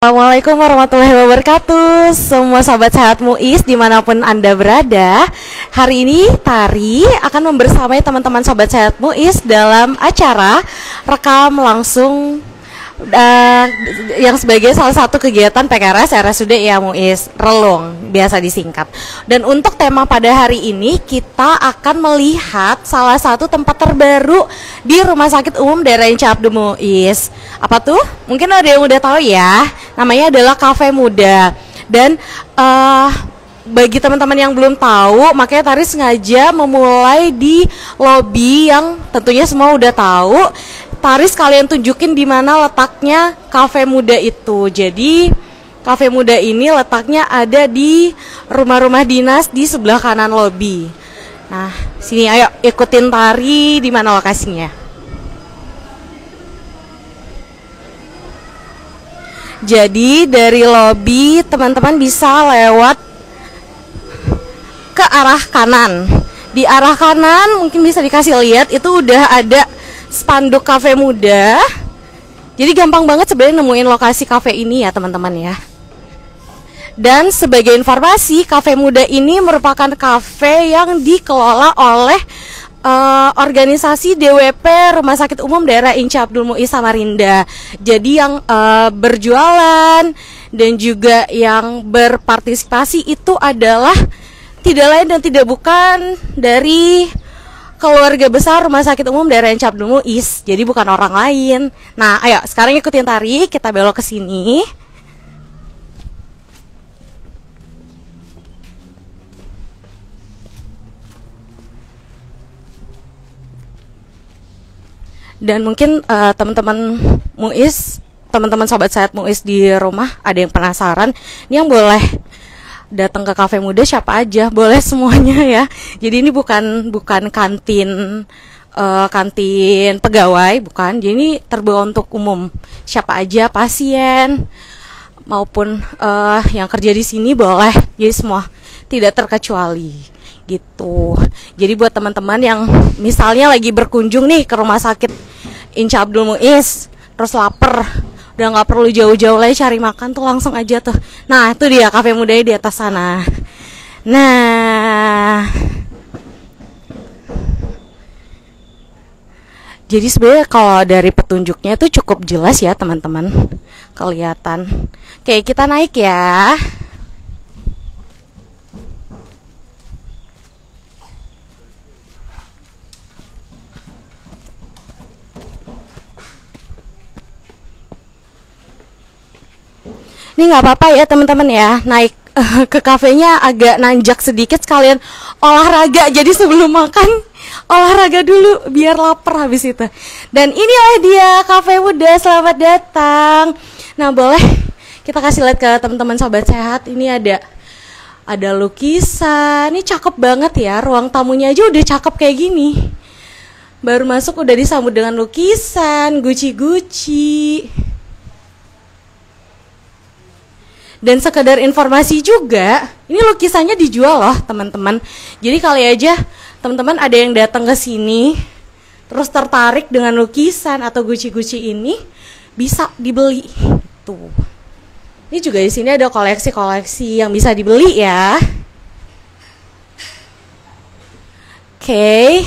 Assalamualaikum warahmatullahi wabarakatuh. Semua sahabat sehat Muis dimanapun Anda berada. Hari ini Tari akan membersamai teman-teman sahabat sehat Muis dalam acara rekam langsung yang sebagai salah satu kegiatan PKRS RSUD IA Muis Relung, biasa disingkat. Dan untuk tema pada hari ini kita akan melihat salah satu tempat terbaru di Rumah Sakit Umum Daerah Inca Abdul Muis. Apa tuh? Mungkin ada yang udah tahu ya. Namanya adalah Cafe Muda. Dan bagi teman-teman yang belum tahu, makanya Tari sengaja memulai di lobi yang tentunya semua udah tahu. Tari sekalian tunjukin di mana letaknya Cafe Muda itu. Jadi Cafe Muda ini letaknya ada di rumah-rumah dinas di sebelah kanan lobi. Nah, sini ayo ikutin Tari di mana lokasinya. Jadi dari lobi teman-teman bisa lewat ke arah kanan. Di arah kanan mungkin bisa dikasih lihat itu udah ada spanduk Cafe Muda. Jadi gampang banget sebenarnya nemuin lokasi cafe ini ya teman-teman ya. Dan sebagai informasi, Cafe Muda ini merupakan cafe yang dikelola oleh organisasi DWP Rumah Sakit Umum Daerah Inca Abdul Muis Samarinda. Jadi yang berjualan dan juga yang berpartisipasi itu adalah tidak lain dan tidak bukan dari keluarga besar Rumah Sakit Umum Daerah Inca Abdul Muis. Jadi bukan orang lain. Nah, ayo sekarang ikutin Tari, kita belok ke sini. Dan mungkin teman-teman Muis, teman-teman sobat sehat Muis di rumah ada yang penasaran, ini yang boleh datang ke Cafe Muda siapa aja? Boleh semuanya ya. Jadi ini bukan kantin kantin pegawai, bukan. Jadi ini terbuka untuk umum. Siapa aja, pasien maupun yang kerja di sini boleh. Jadi semua tidak terkecuali gitu. Jadi buat teman-teman yang misalnya lagi berkunjung nih ke Rumah Sakit Inca Abdul Muis, terus lapar, udah nggak perlu jauh-jauh lagi cari makan tuh, langsung aja tuh. Nah itu dia Cafe Muda di atas sana. Nah, jadi sebenarnya kalau dari petunjuknya itu cukup jelas ya teman-teman, kelihatan. Oke, kita naik ya. Ini nggak apa-apa ya teman-teman ya, naik ke kafenya agak nanjak sedikit sekalian olahraga. Jadi sebelum makan olahraga dulu biar lapar habis itu. Dan inilah dia Cafe Muda, selamat datang. Nah boleh kita kasih lihat ke teman-teman sobat sehat. Ini ada lukisan, ini cakep banget ya. Ruang tamunya aja udah cakep kayak gini. Baru masuk udah disambut dengan lukisan, guci-guci. Dan sekedar informasi juga, ini lukisannya dijual loh teman-teman. Jadi kali aja teman-teman ada yang datang ke sini terus tertarik dengan lukisan atau guci-guci ini, bisa dibeli. Tuh. Ini juga di sini ada koleksi-koleksi yang bisa dibeli ya. Oke.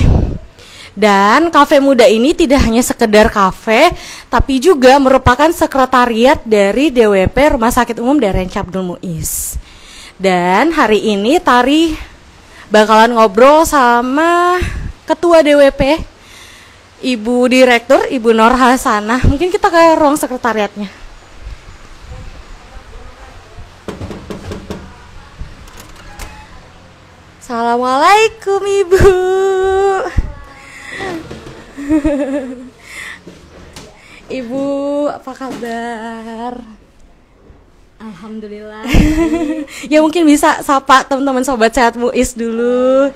Dan Cafe Muda ini tidak hanya sekedar kafe, tapi juga merupakan sekretariat dari DWP Rumah Sakit Umum Daerah Inca Abdul Muis. Dan hari ini Tari bakalan ngobrol sama Ketua DWP, Ibu Direktur, Ibu Nur Hasanah. Mungkin kita ke ruang sekretariatnya. Assalamualaikum Ibu. Ibu, apa kabar? Alhamdulillah. Ya mungkin bisa sapa teman-teman sobat sehat Muis dulu.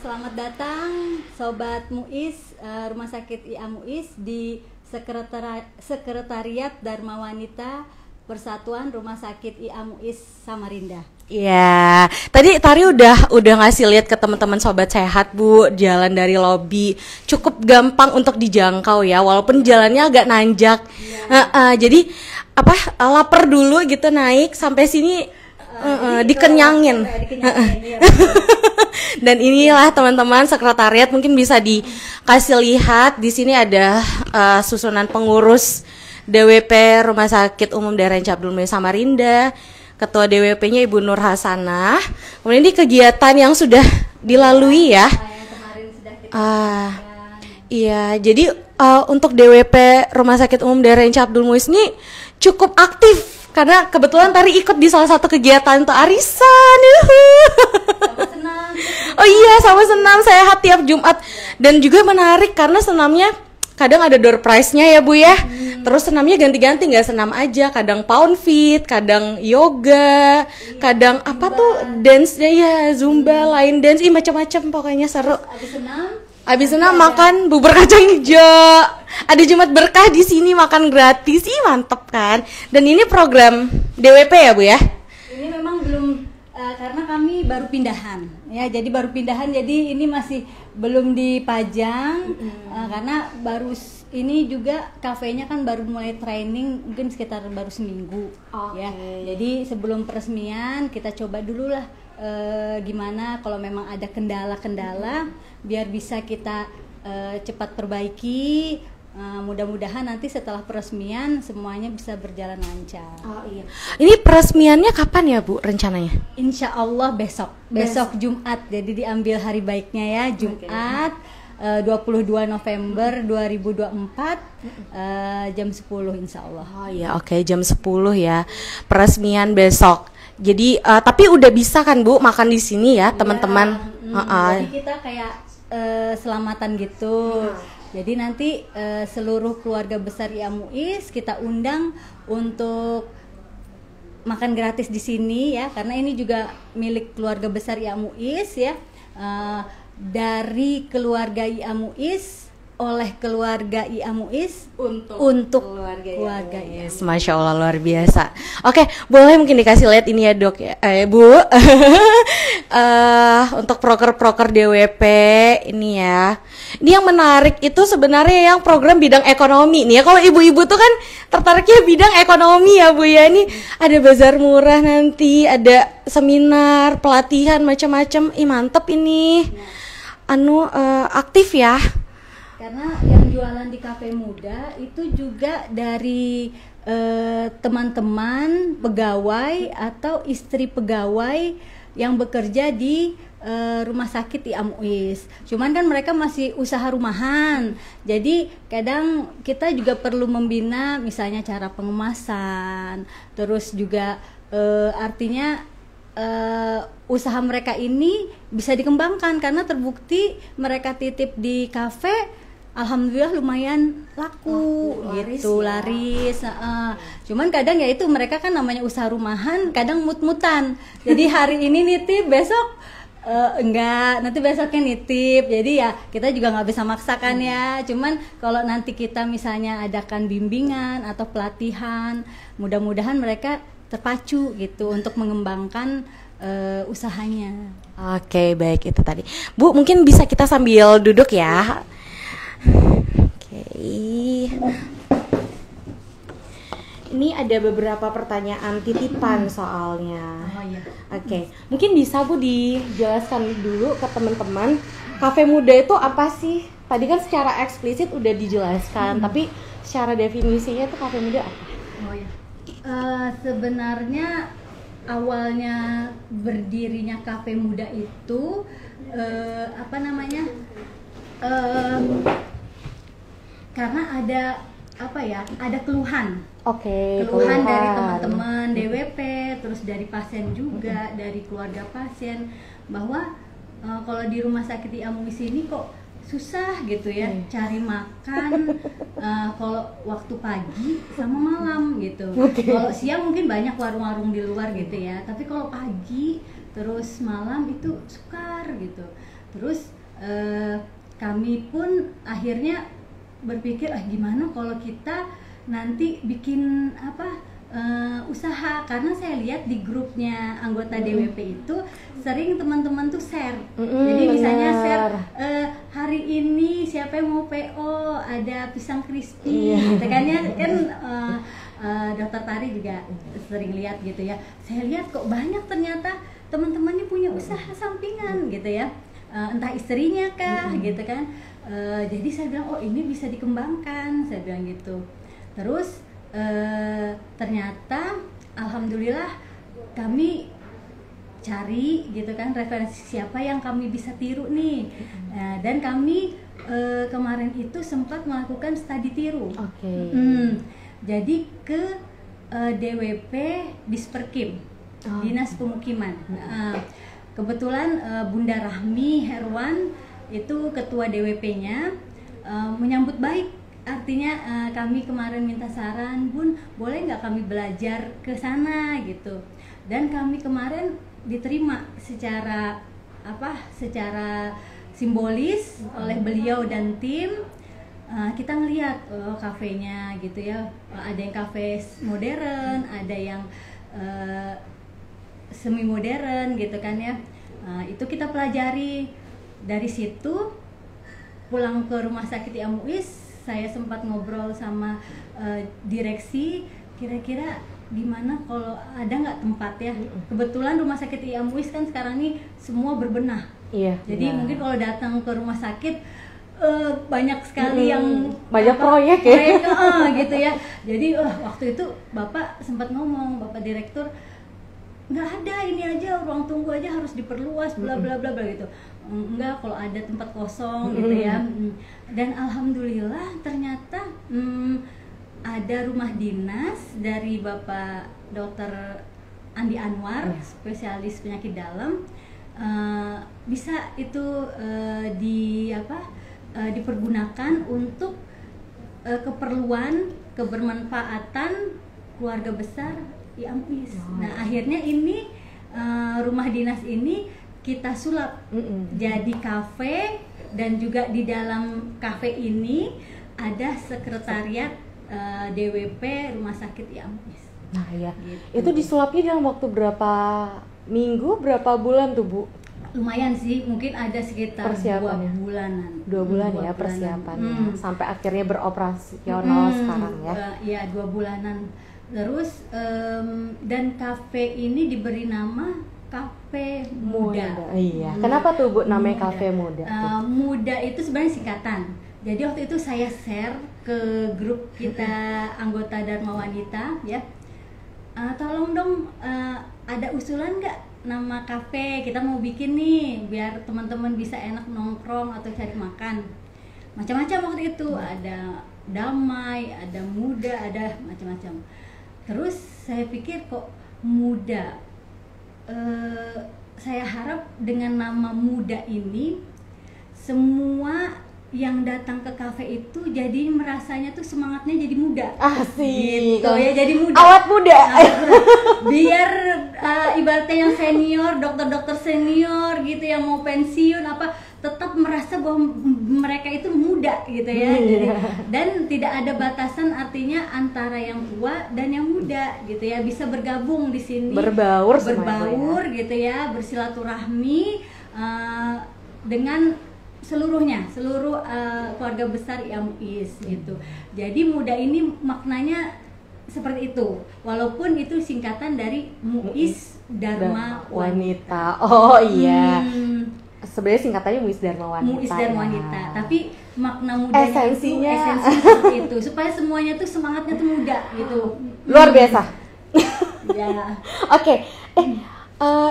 Selamat datang sobat Muis, Rumah Sakit IA Muis di Sekretariat Dharma Wanita Persatuan Rumah Sakit IA Muis Samarinda. Iya, tadi Tari udah ngasih lihat ke teman-teman sobat sehat Bu, jalan dari lobi cukup gampang untuk dijangkau ya, walaupun jalannya agak nanjak. Jadi lapar dulu gitu naik sampai sini dikenyangin. Iya. Dan inilah teman-teman sekretariat, mungkin bisa dikasih lihat di sini ada susunan pengurus DWP Rumah Sakit Umum Daerah Abdul Muiz Samarinda, Ketua DWP-nya Ibu Nur Hasanah. Kemudian ini kegiatan yang sudah dilalui ya. Yang kemarin sudah kita Iya, jadi untuk DWP Rumah Sakit Umum Daerah Abdul Muiz ini cukup aktif karena kebetulan tadi ikut di salah satu kegiatan tuh arisan. sama senam. Oh iya, sama senam sehat tiap Jumat. Dan juga menarik karena senamnya kadang ada door prize-nya ya Bu ya. Terus senamnya ganti-ganti, nggak senam aja, kadang pound fit, kadang yoga, kadang apa tuh dance-nya ya, zumba, line dance, macam-macam pokoknya seru. Abis senam makan bubur kacang hijau. Ada Jumat berkah di sini, makan gratis. Mantep kan? Dan ini program DWP ya Bu ya? Ini memang belum karena kami baru pindahan ya, jadi baru pindahan, jadi ini masih belum dipajang karena ini juga kafenya kan baru mulai training, mungkin sekitar baru seminggu ya. Jadi sebelum peresmian kita coba dulu lah gimana kalau memang ada kendala-kendala biar bisa kita cepat perbaiki. Mudah-mudahan nanti setelah peresmian semuanya bisa berjalan lancar. Iya. Ini peresmiannya kapan ya Bu rencananya? Insya Allah besok Jumat, jadi diambil hari baiknya ya, Jumat 22 November 2024 jam 10 insya Allah. Oh iya, oke, jam 10 ya peresmian besok. Jadi tapi udah bisa kan Bu makan di sini ya teman-teman? Jadi kita kayak selamatan gitu. Jadi nanti seluruh keluarga besar IA Muiz kita undang untuk makan gratis di sini ya, karena ini juga milik keluarga besar IA Muiz ya. Dari keluarga IA Muiz oleh keluarga IA Muiz untuk keluarga IA. Masya Allah, luar biasa. Oke, boleh mungkin dikasih lihat ini ya Dok ya, Bu. Untuk proker-proker DWP ini ya. Ini yang menarik itu sebenarnya yang program bidang ekonomi nih ya. Kalau ibu-ibu tuh kan tertariknya bidang ekonomi ya Bu ya. Ini ada bazar murah nanti, ada seminar, pelatihan macam-macam. Mantep ini. Aktif ya. Karena yang jualan di Kafe Muda itu juga dari teman-teman pegawai atau istri pegawai yang bekerja di rumah sakit IA Muiz. Cuman kan mereka masih usaha rumahan. Jadi kadang kita juga perlu membina misalnya cara pengemasan. Terus juga artinya usaha mereka ini bisa dikembangkan karena terbukti mereka titip di kafe. Alhamdulillah lumayan laku gitu, laris. Cuman kadang ya itu mereka kan namanya usaha rumahan, kadang mut-mutan. Jadi hari ini nitip, besok enggak, nanti besoknya nitip. Jadi ya kita juga nggak bisa maksakan ya. Cuman kalau nanti kita misalnya adakan bimbingan atau pelatihan, mudah-mudahan mereka terpacu gitu untuk mengembangkan usahanya. Oke, baik, itu tadi. Bu, mungkin bisa kita sambil duduk ya. Ini ada beberapa pertanyaan titipan soalnya. Oke, mungkin bisa Bu dijelaskan dulu ke teman-teman, Kafe Muda itu apa sih? Tadi kan secara eksplisit udah dijelaskan, tapi secara definisinya itu Kafe Muda apa? Sebenarnya awalnya berdirinya Kafe Muda itu karena ada keluhan. Keluhan dari teman-teman DWP, terus dari pasien juga, dari keluarga pasien, bahwa kalau di rumah sakit IA Muiz ini kok susah gitu ya cari makan kalau waktu pagi sama malam gitu. Kalau siang mungkin banyak warung-warung di luar gitu ya, tapi kalau pagi terus malam itu sukar gitu. Terus kami pun akhirnya berpikir gimana kalau kita nanti bikin usaha, karena saya lihat di grupnya anggota DWP itu sering teman-teman tuh share. Jadi misalnya share hari ini siapa yang mau PO, ada pisang crispy gitu kan ya, kan Dokter Tari juga sering lihat gitu ya. Saya lihat kok banyak ternyata teman-teman ini punya usaha sampingan gitu ya. Entah istrinya kah gitu kan. Jadi saya bilang oh ini bisa dikembangkan, saya bilang gitu. Terus ternyata alhamdulillah kami cari gitu kan referensi siapa yang kami bisa tiru nih. Dan kami kemarin itu sempat melakukan studi tiru. Jadi ke DWP Disperkim, Dinas Pemukiman. Kebetulan Bunda Rahmi Herwan itu ketua DWP-nya menyambut baik. Artinya kami kemarin minta saran, Bun, boleh nggak kami belajar ke sana gitu. Dan kami kemarin diterima secara secara simbolis oleh beliau dan tim. Kita ngelihat kafenya gitu ya, ada yang kafe modern, ada yang semi modern gitu kan ya. Itu kita pelajari. Dari situ pulang ke rumah sakit IAMUIS, saya sempat ngobrol sama direksi, kira-kira gimana kalau ada nggak tempat ya. Kebetulan rumah sakit IAMUIS kan sekarang ini semua berbenah. Jadi mungkin kalau datang ke rumah sakit banyak sekali yang banyak proyek ya. Gitu ya. Jadi waktu itu Bapak sempat ngomong, Bapak Direktur, nggak ada, ini aja ruang tunggu aja harus diperluas bla bla bla gitu. Enggak, kalau ada tempat kosong gitu ya. Dan alhamdulillah ternyata ada rumah dinas dari Bapak Dr. Andi Anwar, spesialis penyakit dalam, bisa itu dipergunakan untuk keperluan kebermanfaatan keluarga besar IAMUIS. Nah akhirnya ini rumah dinas ini kita sulap jadi kafe, dan juga di dalam kafe ini ada sekretariat DWP Rumah Sakit IAMUIS. Nah ya, gitu. Itu disulapnya dalam waktu berapa minggu, berapa bulan tuh Bu? Lumayan sih, mungkin ada sekitar 2 bulanan. 2 bulan ya persiapannya, sampai akhirnya beroperasional sekarang ya? Iya, 2 bulanan. Terus dan kafe ini diberi nama Kafe Muda. Iya. Kenapa tuh Bu namanya Kafe Muda? Muda itu sebenarnya singkatan. Jadi waktu itu saya share ke grup kita anggota Dharma Wanita ya. Tolong dong ada usulan nggak nama kafe, kita mau bikin nih biar teman-teman bisa enak nongkrong atau cari makan. Macam-macam waktu itu, ada damai, ada muda, ada macam-macam. Terus saya pikir kok muda. Saya harap dengan nama muda ini semua yang datang ke kafe itu jadi merasanya tuh semangatnya jadi muda. Asik. Gitu ya, jadi muda. Awet muda. Biar ibaratnya yang senior, dokter-dokter senior gitu yang mau pensiun tetap merasa bahwa mereka itu muda gitu ya. Jadi, dan tidak ada batasan, artinya antara yang tua dan yang muda gitu ya, bisa bergabung di sini, berbaur gitu ya, bersilaturahmi dengan seluruh keluarga besar IAMUIS gitu. Jadi muda ini maknanya seperti itu, walaupun itu singkatan dari MUIS Dharma Wanita. Oh iya. Sebenarnya singkatannya MUIS Dharma Wanita. MUIS Dharma Wanita, tapi makna muda esensinya seperti itu, supaya semuanya tuh semangatnya tuh muda gitu. Luar biasa. Ya. Oke.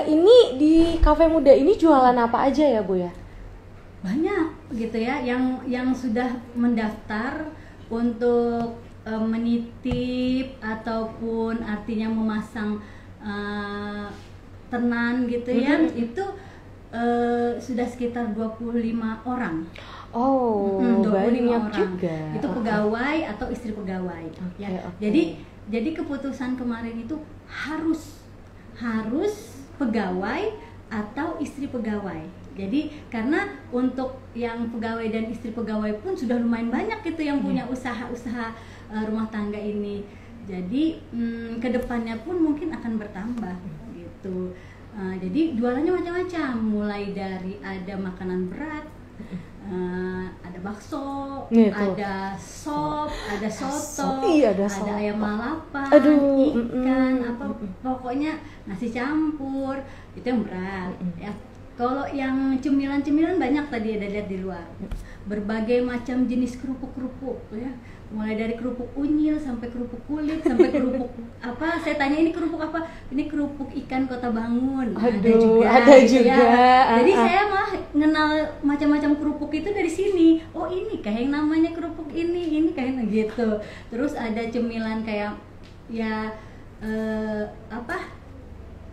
Ini di Kafe Muda ini jualan apa aja ya Bu ya? Banyak gitu ya, yang sudah mendaftar untuk menitip ataupun artinya memasang tenan gitu ya, itu sudah sekitar 25 orang. Oh, 25 orang juga. Itu pegawai atau istri pegawai. Jadi keputusan kemarin itu harus pegawai atau istri pegawai. Jadi karena untuk yang pegawai dan istri pegawai pun sudah lumayan banyak gitu yang punya usaha-usaha rumah tangga ini. Jadi kedepannya pun mungkin akan bertambah gitu. Jadi jualannya macam-macam, mulai dari ada makanan berat, Ada bakso, Gitu. ada sop, ada soto, Iya, ada ada soto. ayam lalapan, Aduh, ikan, apa pokoknya nasi campur itu yang berat. Ya, kalau yang cemilan-cemilan banyak tadi ada lihat di luar. Berbagai macam jenis kerupuk-kerupuk ya. Mulai dari kerupuk unyil sampai kerupuk kulit sampai kerupuk apa, saya tanya ini kerupuk apa, ini kerupuk ikan Kota Bangun. Aduh, ada gitu juga. ya. Jadi saya malah kenal macam-macam kerupuk itu dari sini. Oh ini kayak yang namanya kerupuk ini kayak gitu. Terus ada cemilan kayak ya apa,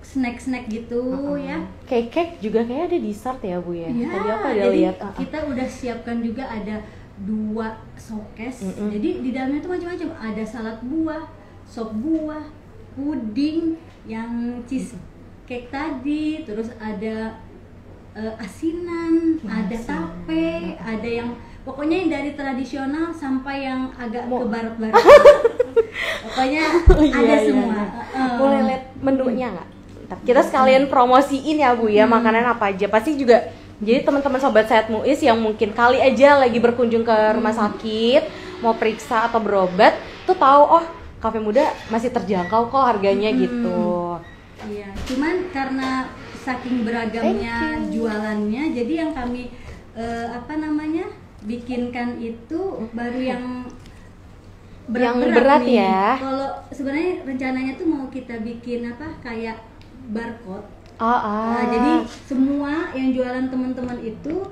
snack-snack gitu ya. Cake juga kayak ada dessert ya Bu ya. Ya, Tadi apa ada jadi lihat. kita udah siapkan juga ada 2 showcase. Jadi di dalamnya tuh macam-macam. Ada salad buah, sop buah, puding, yang cheesecake tadi, terus ada asinan, ada tape, ada yang pokoknya yang dari tradisional sampai yang agak ke barat-barat. Pokoknya ada semua. Boleh lihat menunya nggak? Ntar kita sekalian promosiin ya Bu ya, makanan apa aja. Pasti juga jadi teman-teman Sobat Sehat Muiz yang mungkin kali aja lagi berkunjung ke rumah sakit, mau periksa atau berobat, tuh tahu oh Cafe Muda masih terjangkau kok harganya gitu. Iya, cuman karena saking beragamnya jualannya, jadi yang kami bikinkan itu baru yang berat nih. ya. Kalau sebenarnya rencananya tuh mau kita bikin kayak barcode. Jadi semua yang jualan teman-teman itu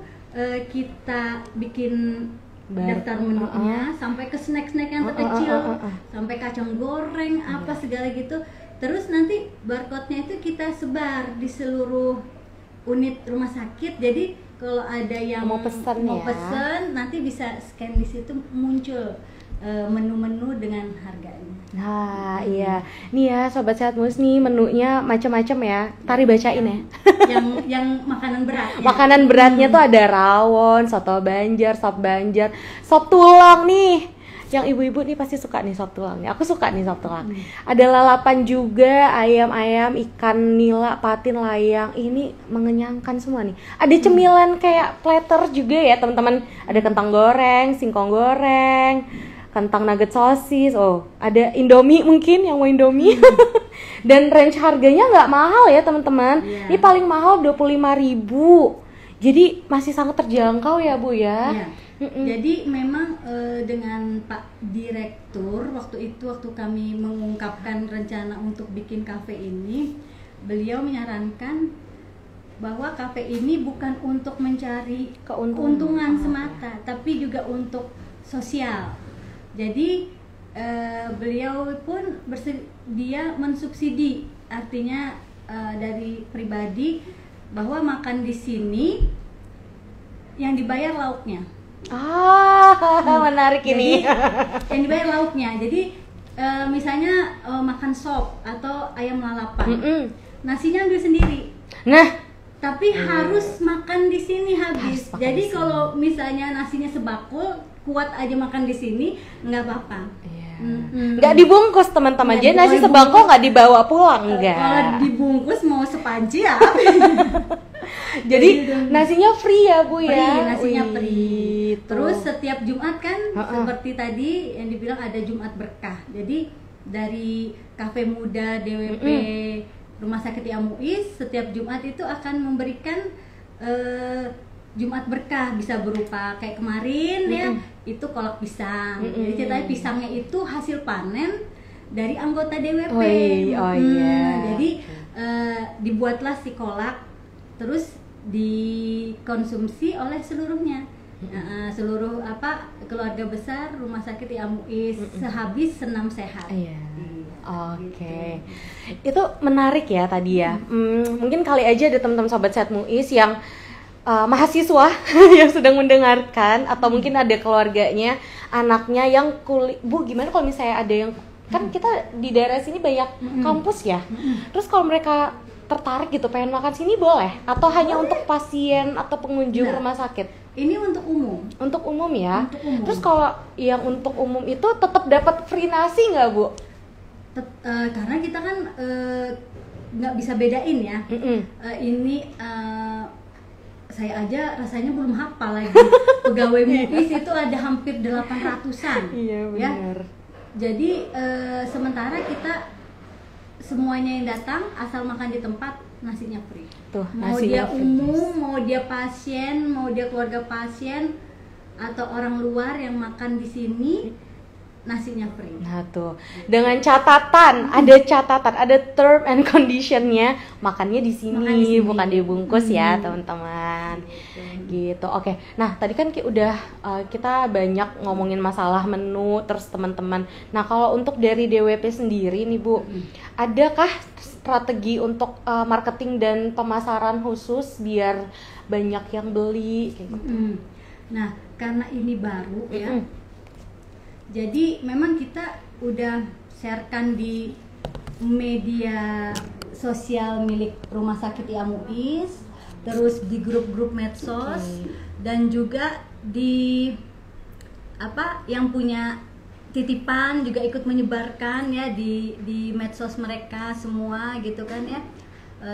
kita bikin daftar menunya sampai ke snack-snack yang terkecil, sampai kacang goreng apa segala gitu. Terus nanti barcode-nya itu kita sebar di seluruh unit rumah sakit. Jadi kalau ada yang mau pesen nanti bisa scan di situ, muncul menu-menu dengan harganya. Nah, iya. Nih ya Sobat Sehat Muiz nih menunya macam-macam ya. Tari bacain ya. yang makanan berat. Makanan beratnya tuh ada rawon, soto Banjar, sop tulang nih. Yang ibu-ibu nih pasti suka nih sop tulang nih. Aku suka nih sop tulang. Ada lalapan juga, ayam, ikan nila, patin, layang. Ini mengenyangkan semua nih. Ada cemilan kayak platter juga ya teman-teman. Ada kentang goreng, singkong goreng, kentang nugget sosis. Oh, ada Indomie mungkin yang mau Indomie. Dan range harganya nggak mahal ya teman-teman. Yeah. Ini paling mahal 25.000. Jadi masih sangat terjangkau ya Bu ya. Yeah. Jadi memang dengan Pak Direktur waktu kami mengungkapkan rencana untuk bikin kafe ini, beliau menyarankan bahwa kafe ini bukan untuk mencari keuntungan semata, tapi juga untuk sosial. Jadi beliau pun bersedia mensubsidi, artinya dari pribadi bahwa makan di sini yang dibayar lauknya. Menarik ini. Yang dibayar lauknya. Jadi misalnya makan sop atau ayam lalapan, nasinya ambil sendiri. Nah, tapi harus makan di sini habis. Jadi kalau misalnya nasinya sebakul, kuat aja makan di sini, nggak apa-apa. Nggak dibungkus teman-teman. Jadi nasi sebangkok nggak dibawa pulang, enggak. Kalau dibungkus mau sepanci ya. Jadi nasinya free ya Bu ya. Nasinya free. Terus setiap Jumat kan seperti tadi yang dibilang ada Jumat berkah. Jadi dari Cafe Muda DWP Rumah Sakit IAM Muiz setiap Jumat itu akan memberikan Jumat berkah, bisa berupa kayak kemarin ya, itu kolak pisang. Jadi ceritanya pisangnya itu hasil panen dari anggota DWP. Jadi dibuatlah si kolak, terus dikonsumsi oleh seluruhnya. Seluruh keluarga besar Rumah Sakit IAM Muiz sehabis senam sehat. Oke. Itu menarik ya tadi ya. Mungkin kali aja ada teman-teman Sobat Sehat Muiz yang mahasiswa yang sedang mendengarkan, atau mungkin ada keluarganya, anaknya yang kuliah. Bu, gimana kalau misalnya ada yang, kan kita di daerah sini banyak kampus ya. Terus kalau mereka tertarik gitu pengen makan sini boleh? Atau hanya untuk pasien atau pengunjung rumah sakit? Ini untuk umum. Untuk umum ya. Untuk umum. Terus kalau yang untuk umum itu tetap dapat free nasi nggak Bu? Karena kita kan nggak bisa bedain ya. Ini saya aja rasanya belum hafal lagi. Pegawai MUIS itu ada hampir 800-an. Iya benar. Ya? Jadi sementara kita semuanya yang datang asal makan di tempat nasinya free. Tuh, mau nasinya dia free. umum, mau dia pasien, mau dia keluarga pasien atau orang luar yang makan di sini nasinya free. Nah tuh, dengan catatan, ada term and conditionnya, makannya di Makan di sini, sini. bukan dibungkus ya teman-teman. Gitu. Oke. Nah tadi kan udah kita banyak ngomongin masalah menu, terus teman-teman. Nah kalau untuk dari DWP sendiri nih Bu, adakah strategi untuk marketing dan pemasaran khusus biar banyak yang beli? Kayak gitu. Nah karena ini baru ya. Jadi memang kita udah sharekan di media sosial milik Rumah Sakit IAMUIS, terus di grup-grup medsos, dan juga di yang punya titipan juga ikut menyebarkan ya di medsos mereka semua gitu kan ya,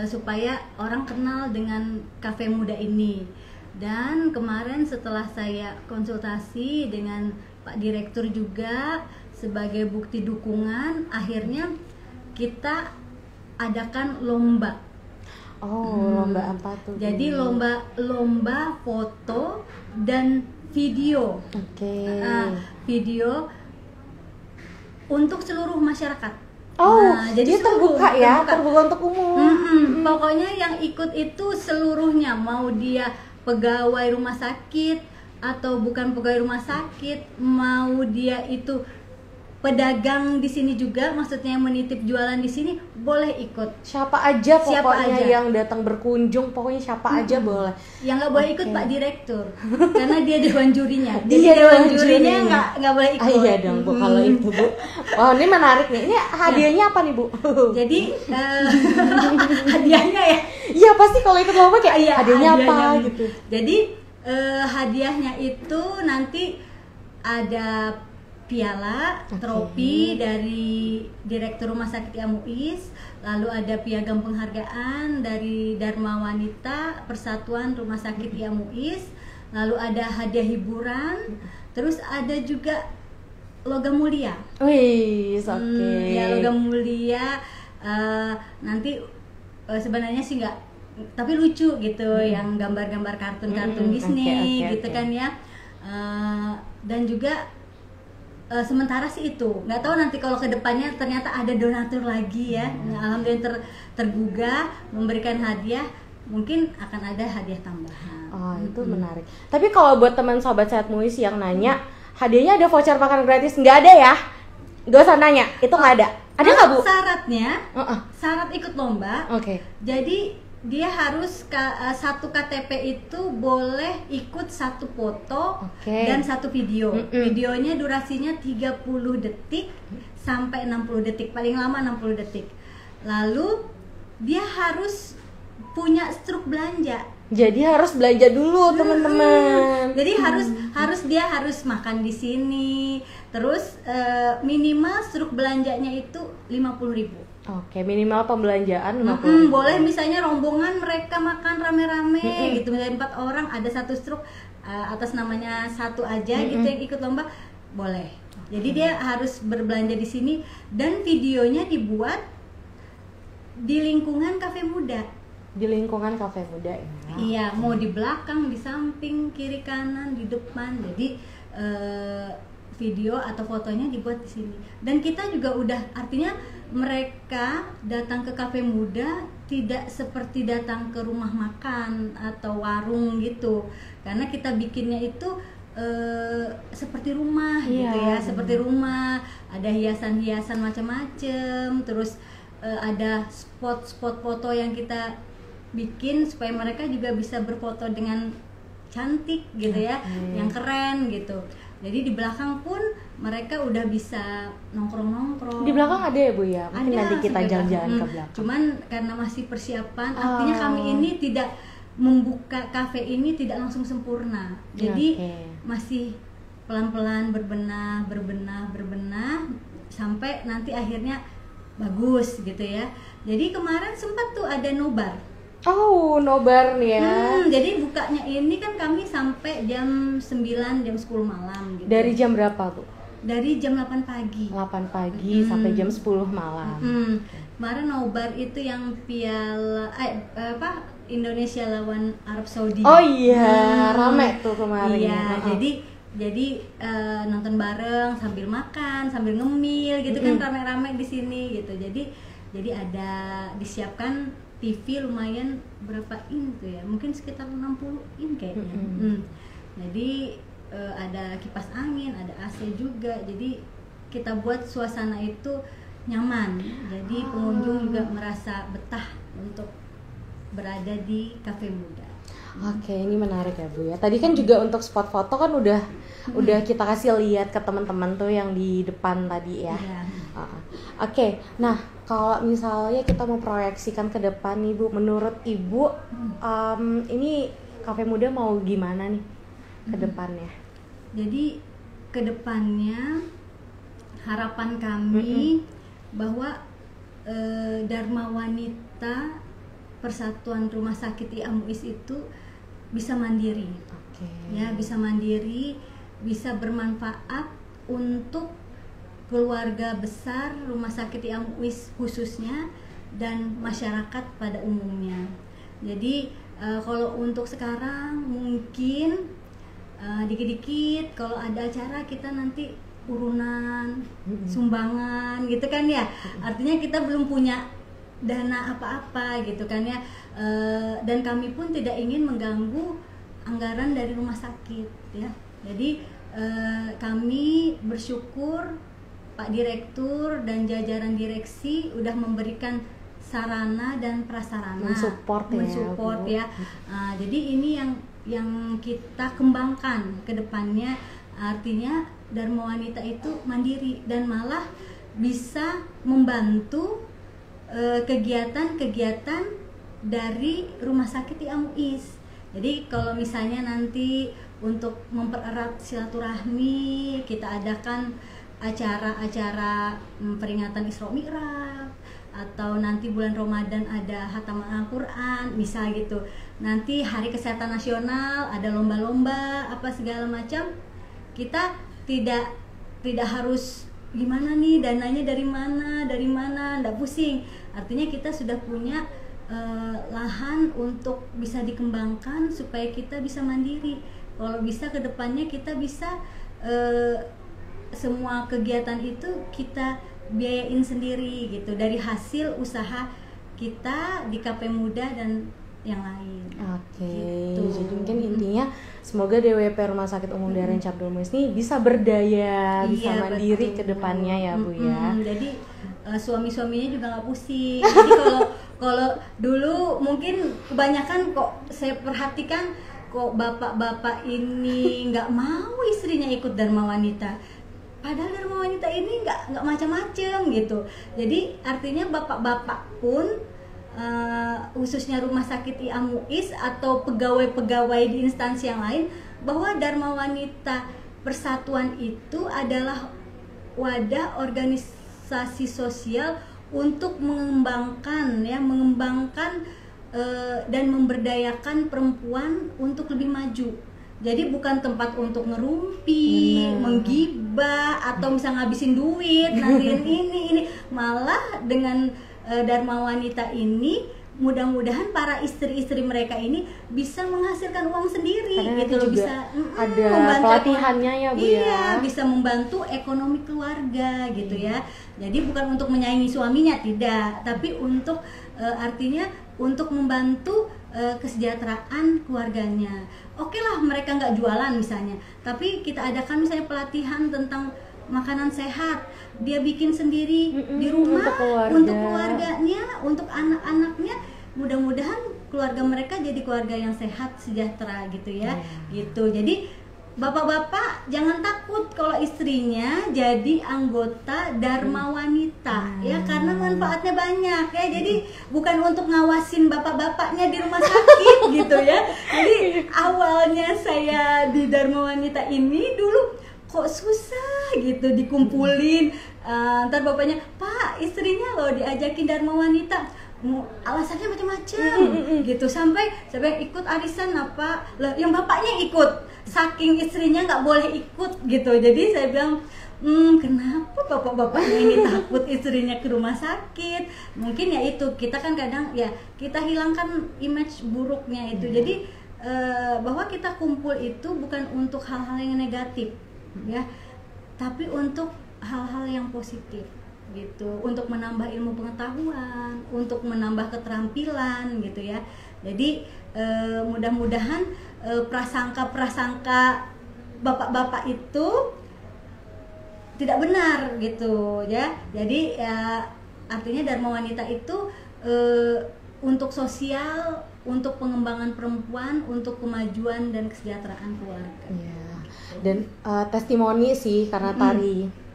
supaya orang kenal dengan Cafe Muda ini. Dan kemarin setelah saya konsultasi dengan Pak Direktur juga sebagai bukti dukungan, akhirnya kita adakan lomba. Lomba apa tuh? Jadi lomba foto dan video. Oke. Video untuk seluruh masyarakat. Jadi terbuka ya, terbuka untuk umum. Pokoknya yang ikut itu seluruhnya, mau dia pegawai rumah sakit atau bukan pegawai rumah sakit, mau dia itu pedagang di sini juga, maksudnya yang menitip jualan di sini, boleh ikut. Siapa aja pokoknya yang datang berkunjung, pokoknya siapa aja boleh. Yang nggak boleh ikut Pak Direktur, karena dia dewan jurinya. Dia dewan jurinya nggak boleh ikut. Iya dong Bu, kalau itu Bu. Oh ini menarik nih. Ini hadiahnya apa nih Bu? Jadi hadiahnya ya. Iya pasti kalau ikut lomba kayak hadiahnya apa gitu. Jadi hadiahnya itu nanti ada piala, trofi dari Direktur Rumah Sakit IAMUIS, lalu ada piagam penghargaan dari Dharma Wanita Persatuan Rumah Sakit IAMUIS, lalu ada hadiah hiburan, terus ada juga logam mulia. Wih, oke. Ya logam mulia, nanti sebenarnya sih nggak, tapi lucu gitu, yang gambar-gambar kartun-kartun Disney gitu kan ya. Dan juga sementara sih itu, nggak tahu nanti kalau kedepannya ternyata ada donatur lagi ya. Alhamdulillah tergugah memberikan hadiah, mungkin akan ada hadiah tambahan. Itu menarik. Tapi kalau buat teman sobat Sehat MUIS yang nanya, hadiahnya ada voucher makan gratis? Nggak ada ya? Gak usah nanya, itu nggak ada. Ada nggak Bu? Syaratnya, syarat ikut lomba. Jadi dia harus satu KTP itu boleh ikut satu foto dan satu video. Videonya durasinya 30 detik sampai 60 detik, paling lama 60 detik. Lalu dia harus punya struk belanja. Jadi harus belanja dulu teman-teman. Jadi dia harus makan di sini. Terus minimal struk belanjanya itu 50.000. Oke, minimal pembelanjaan 50.000. Boleh misalnya rombongan mereka makan rame-rame gitu, misalnya 4 orang ada satu struk atas namanya satu aja gitu yang ikut lomba, boleh. Jadi dia harus berbelanja di sini dan videonya dibuat di lingkungan Cafe Muda. Di lingkungan Cafe Muda ya. Iya, mau di belakang, di samping, kiri kanan, di depan. Jadi video atau fotonya dibuat di sini. Dan kita juga udah, artinya mereka datang ke Cafe Muda tidak seperti datang ke rumah makan atau warung gitu, karena kita bikinnya itu seperti rumah gitu ya, seperti rumah, ada hiasan-hiasan macam-macam, terus ada spot-spot foto yang kita bikin supaya mereka juga bisa berfoto dengan cantik gitu ya, yang keren gitu. Jadi di belakang pun mereka udah bisa nongkrong-nongkrong. Di belakang ada ya Bu ya? Mungkin ada, nanti kita jalan-jalan ke belakang. Cuman karena masih persiapan, artinya kami ini tidak membuka kafe ini tidak langsung sempurna. Jadi masih pelan-pelan berbenah sampai nanti akhirnya bagus gitu ya. Jadi kemarin sempat tuh ada nobar. Oh, nobar nih ya. Jadi bukanya ini kan kami sampai jam 9, jam 10 malam gitu. Dari jam berapa tuh? Dari jam 8 pagi. 8 pagi sampai jam 10 malam. Kemarin nobar itu yang piala Indonesia lawan Arab Saudi. Oh iya, rame tuh kemarin. Iya, jadi nonton bareng sambil makan, sambil ngemil gitu kan, rame-rame di sini gitu. Jadi ada disiapkan TV lumayan berapa in tuh ya? Mungkin sekitar 60 in kayaknya. Jadi ada kipas angin, ada AC juga. Jadi kita buat suasana itu nyaman. Jadi pengunjung juga merasa betah untuk berada di Cafe Muda. Oke, ini menarik ya Bu ya. Tadi kan juga untuk spot foto kan udah kita kasih lihat ke teman-teman tuh yang di depan tadi ya. Iya. Oke, nah kalau misalnya kita mau proyeksikan ke depan nih Bu, menurut Ibu ini Cafe Muda mau gimana nih ke depannya? Jadi ke depannya harapan kami bahwa Dharma Wanita Persatuan Rumah Sakit IAMUIS itu bisa mandiri. Ya, bisa mandiri, bisa bermanfaat untuk keluarga besar Rumah Sakit IAMUIS khususnya dan masyarakat pada umumnya. Jadi kalau untuk sekarang mungkin dikit-dikit kalau ada acara kita nanti urunan sumbangan gitu kan ya. Artinya kita belum punya dana apa-apa gitu kan ya, dan kami pun tidak ingin mengganggu anggaran dari rumah sakit ya. Jadi kami bersyukur Pak Direktur dan jajaran direksi udah memberikan sarana dan prasarana, mensupport ya. Jadi ini yang kita kembangkan ke depannya, artinya Dharma Wanita itu mandiri dan malah bisa membantu kegiatan-kegiatan dari rumah sakit IAMUIS. Jadi kalau misalnya nanti untuk mempererat silaturahmi kita adakan acara-acara peringatan Isra Mi'raj, atau nanti bulan Ramadan ada hataman Al-Quran misal gitu, nanti Hari Kesehatan Nasional ada lomba-lomba apa segala macam, kita tidak harus gimana nih dananya dari mana, nggak pusing. Artinya kita sudah punya lahan untuk bisa dikembangkan supaya kita bisa mandiri. Kalau bisa ke depannya kita bisa semua kegiatan itu kita biayain sendiri gitu dari hasil usaha kita di Cafe Muda dan yang lain. Gitu. Jadi mungkin intinya semoga DWP Rumah Sakit Umum Daerah Cabdul Muiz ini bisa berdaya, bisa mandiri ke depannya ya Bu ya. Jadi suami-suaminya juga nggak pusing. Jadi kalau dulu mungkin kebanyakan kok saya perhatikan kok bapak-bapak ini nggak mau istrinya ikut Dharma Wanita. Padahal Dharma Wanita ini nggak macam-macam gitu. Jadi artinya bapak-bapak pun khususnya rumah sakit IAMUIS atau pegawai-pegawai di instansi yang lain, bahwa Dharma Wanita Persatuan itu adalah wadah organisasi sosial untuk mengembangkan dan memberdayakan perempuan untuk lebih maju. Jadi bukan tempat untuk ngerumpi, menggibah atau misalnya ngabisin duit, nantiin ini, malah dengan Dharma Wanita ini mudah-mudahan para istri-istri mereka ini bisa menghasilkan uang sendiri. Karena gitu loh, bisa ada pelatihannya ya Bu ya. Iya, bisa membantu ekonomi keluarga gitu ya. Jadi bukan untuk menyaingi suaminya, tidak, tapi untuk artinya untuk membantu kesejahteraan keluarganya. Oke lah mereka nggak jualan misalnya, tapi kita adakan misalnya pelatihan tentang makanan sehat, dia bikin sendiri di rumah untuk keluarganya, untuk anak-anaknya. Mudah-mudahan keluarga mereka jadi keluarga yang sehat, sejahtera gitu ya. Gitu. Jadi bapak-bapak jangan takut kalau istrinya jadi anggota Dharma Wanita ya, karena manfaatnya banyak ya. Jadi bukan untuk ngawasin bapak-bapaknya di rumah sakit gitu ya. Jadi awalnya saya di Dharma Wanita ini dulu kok susah gitu dikumpulin, ntar bapaknya, Pak istrinya loh diajakin Dharma Wanita. alasannya macam-macam gitu, sampai ikut arisan apa yang bapaknya ikut, saking istrinya nggak boleh ikut gitu. Jadi saya bilang, kenapa bapak-bapaknya ini takut istrinya ke rumah sakit? Mungkin ya itu, kita kan kadang ya kita hilangkan image buruknya itu. Jadi bahwa kita kumpul itu bukan untuk hal-hal yang negatif ya, tapi untuk hal-hal yang positif gitu, untuk menambah ilmu pengetahuan, untuk menambah keterampilan gitu ya. Jadi mudah-mudahan prasangka bapak-bapak itu tidak benar gitu ya. Jadi ya artinya Dharma Wanita itu untuk sosial, untuk pengembangan perempuan, untuk kemajuan dan kesejahteraan keluarga. Ya. Dan testimoni sih karena Tari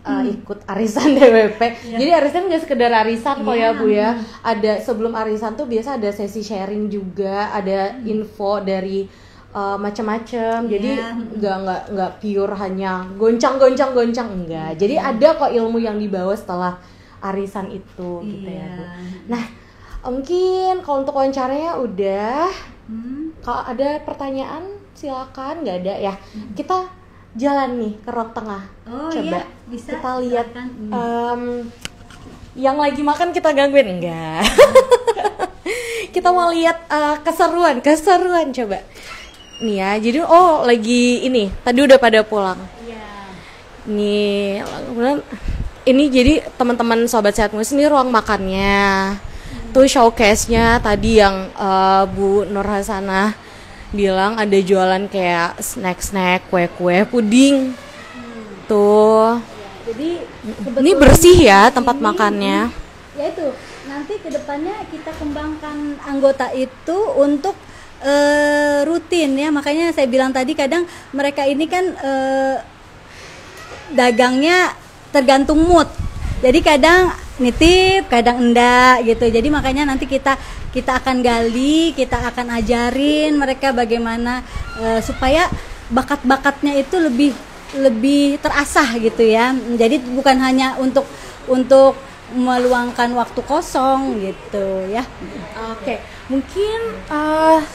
ikut arisan DWP. Ya. Jadi arisan nggak sekedar arisan kok ya Bu ya. Ada sebelum arisan tuh biasa ada sesi sharing juga, ada info dari macam-macam. Jadi nggak pure hanya goncang enggak. Jadi ada kok ilmu yang dibawa setelah arisan itu gitu ya Bu. Nah, mungkin kalau untuk wawancaranya udah. Kalau ada pertanyaan silakan, nggak ada ya. Kita jalan nih ke rok tengah. Coba bisa. Kita lihat yang lagi makan kita gangguin enggak? Kita mau lihat keseruan coba. Nih ya, jadi lagi ini tadi udah pada pulang. Nih, kemudian ini jadi teman-teman Sobat Sehat Muis, ini ruang makannya. Tuh showcase-nya tadi yang Bu Nur Hasanah bilang ada jualan kayak snack-snack, kue-kue, puding. Tuh. Jadi ini bersih ya tempat makannya. Ya itu, nanti kedepannya kita kembangkan anggota itu untuk rutin ya. Makanya saya bilang tadi kadang mereka ini kan dagangnya tergantung mood. Jadi kadang nitip, kadang enggak gitu. Jadi makanya nanti kita akan gali, kita akan ajarin mereka bagaimana supaya bakat-bakatnya itu lebih terasah gitu ya. Jadi bukan hanya untuk meluangkan waktu kosong gitu ya. Oke, mungkin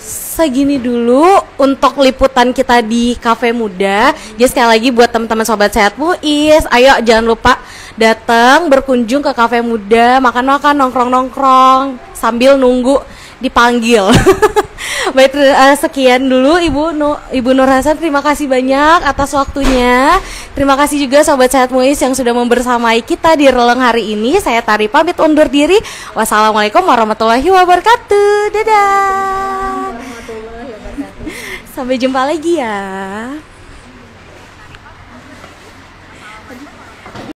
segini dulu untuk liputan kita di Cafe Muda. Jadi sekali lagi buat teman-teman Sobat Sehat Muis, ayo jangan lupa datang berkunjung ke Cafe Muda, makan-makan, nongkrong-nongkrong sambil nunggu dipanggil. Baik, sekian dulu Ibu Nur Hasan, terima kasih banyak atas waktunya. Terima kasih juga Sobat Sehat Muis yang sudah membersamai kita di Releng hari ini. Saya Tari pamit undur diri. Wassalamualaikum warahmatullahi wabarakatuh. Dadah. Warahmatullahi wabarakatuh. Sampai jumpa lagi ya.